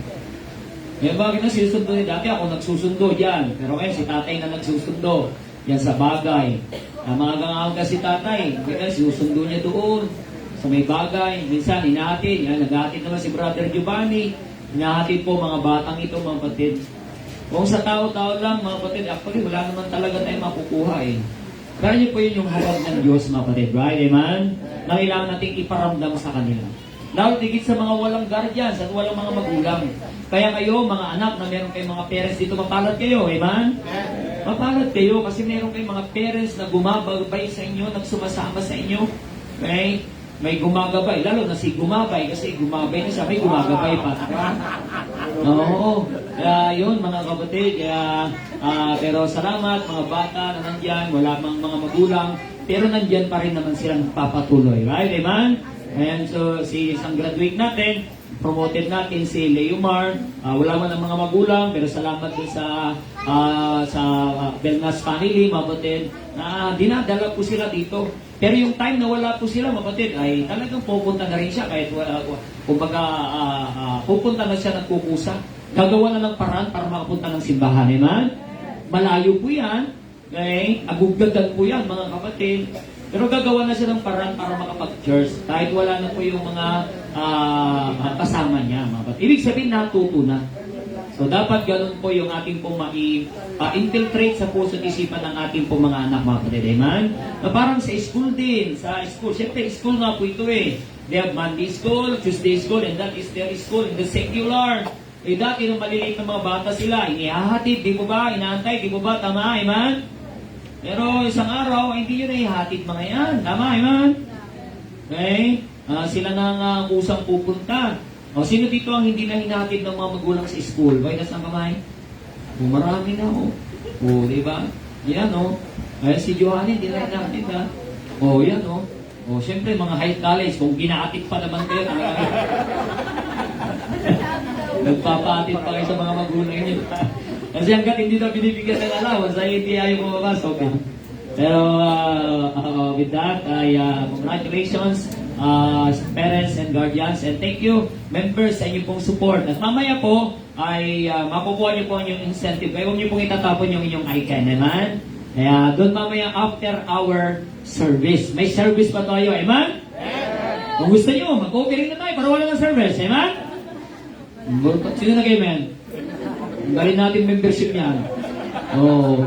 Ngayon, bakit na sinusundo niya? Dati ako nagsusundo dyan. Pero ngayon, si tatay na nagsusundo. Yan sa bagay. Maagang-aga si tatay. Kaya sinusundo niya doon. Sa may bagay, minsan inahatid, naghahatid naman si Brother Giovanni, inahatid po mga batang ito, mga kapatid. Kung sa tao-tao lang, mga kapatid, actually wala naman talaga tayong makukuha eh. Kaya niyo po yun yung hawag ng Diyos, mga kapatid, right? Amen? Na kailangan natin iparamdam sa kanila. Lalo tigit sa mga walang guardians at walang mga magulang. Kaya kayo, mga anak na meron kayong mga parents dito, mapalad kayo, amen? Mapalad kayo kasi meron kayong mga parents na gumabay sa inyo, nagsumasama sa inyo. Okay? May gumagabay, lalo na si gumabay, kasi gumabay na siya, may gumagabay pa. Oo. Kaya yun, mga kapatid, pero salamat, mga bata na nandyan, wala mang mga magulang, pero nandyan pa rin naman silang papatuloy. Right? Amen? Ayan, so si isang graduate natin, promoted natin si Leomar, wala man ang mga magulang, pero salamat din sa Belnas family, mga kapatid, na dinadala po sila dito. Pero yung time na wala po sila, mapatid, ay talagang pupunta na rin siya kahit kumbaga pupunta na siya ng kukusa. Gagawa na ng paraan para makapunta ng simbahan. Amen? Malayo po yan. Okay? Agugdagan po yan, mga kapatid. Pero gagawa na siya ng paraan para makapag-church. Kahit wala na po yung mga kasama niya, mga kapatid. Ibig sabihin, natuto na. So, dapat ganun po yung ating pong infiltrate sa puso at isipan ng ating pong mga anak, mga kapatid. Amen? Na parang sa school din. Sa school. Siyempre, school nga po ito eh. They have Monday school, Tuesday school, and that is their school in the secular. Eh, dati nung maliliit na mga bata sila, inihahatid, di mo ba? Inaantay, di mo ba? Tama, amen? Pero isang araw, hindi yun na ihatid mga yan. Tama, amen? Okay? Sila na nga ang kusang pupunta. O, sino dito ang hindi na hinatid ng mga magulang sa school? Bakit nasa kamay? O, marami na, o. O, di ba? Yan, o. Ay, si Johanny, hindi na hinatid, ha? O, yan, o. O, syempre, mga high college, kung ginaatit pa naman kayo, talaga. Nagpapatid pa kayo sa mga magulang niyo. Kasi hanggat hindi na binibigyan ng allowance, ay hindi ayaw pumapasok. Pero with that, congratulations parents and guardians, and thank you members sa inyong pong support. At mamaya po ay makukuha niyo po yung incentive. Kaya huwag niyo pong itatapon yung inyong icon, naman. Kaya doon mamaya after our service. May service pa tayo, amen? Kung gusto niyo, mag-offering na tayo para wala ng service, amen? Sino na kayo, man? Galing natin membership niyan. Oh.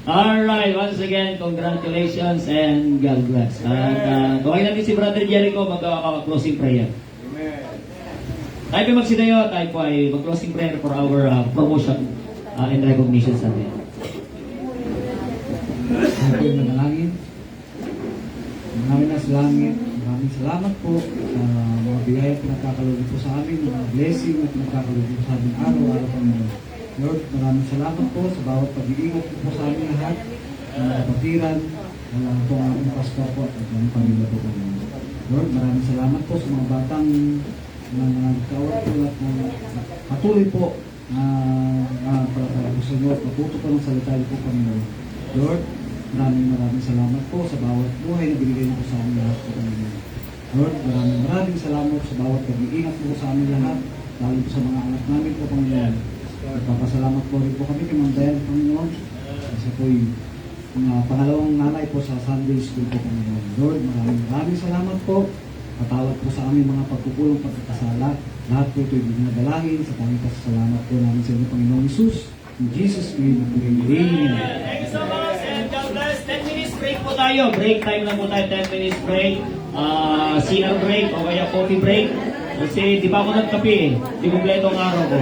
Alright, once again, congratulations and God bless. At tuwagin natin si Brother Jericho mag-closing prayer. Tayo po magsidayo, tayo po ay mag-closing prayer for our promotion and recognition sa atin. Tayo po yung manalangin. Maraming na salamat. Maraming salamat po sa mga biyaya pinagkakalugod po sa amin, mga blessing na pinagkakalugod po sa amin araw-araw po ngayon. Lord, maraming salamat po sa bawat pag-iingat po sa amin lahat, mga kapatiran, alam po ang aming pasto po at ang pamilya po po. Lord, maraming salamat po sa mga batang nagkawat po at patuloy po para po sa inyo at matuto po ng salita po Panginoon. Lord, maraming salamat po sa bawat buhay na binigay niyo po sa amin lahat po Panginoon. Lord, maraming salamat sa bawat pag-iingat po sa amin lahat, lalo po sa mga anak namin po Panginoon. Nagpapasalamat po rin po kami kay Ma'am Dayan, Panginoon. Kasi po yung pangalawang nanay po sa Sunday School po, Panginoon. Lord, maraming salamat po. Patawad po sa aming mga pagkukulong pagkakasala. Lahat po ito'y dinadalangin sa tanging pasasalamat po namin sa inyo, Panginoon Jesus. In Jesus' name, amen. Thank you so much and God bless. 10 minutes break po tayo. Break time lang po tayo, 10 minutes break. CR break o kaya coffee break. Kasi di pa ako nagkape eh. Di kumpleto ang araw ko.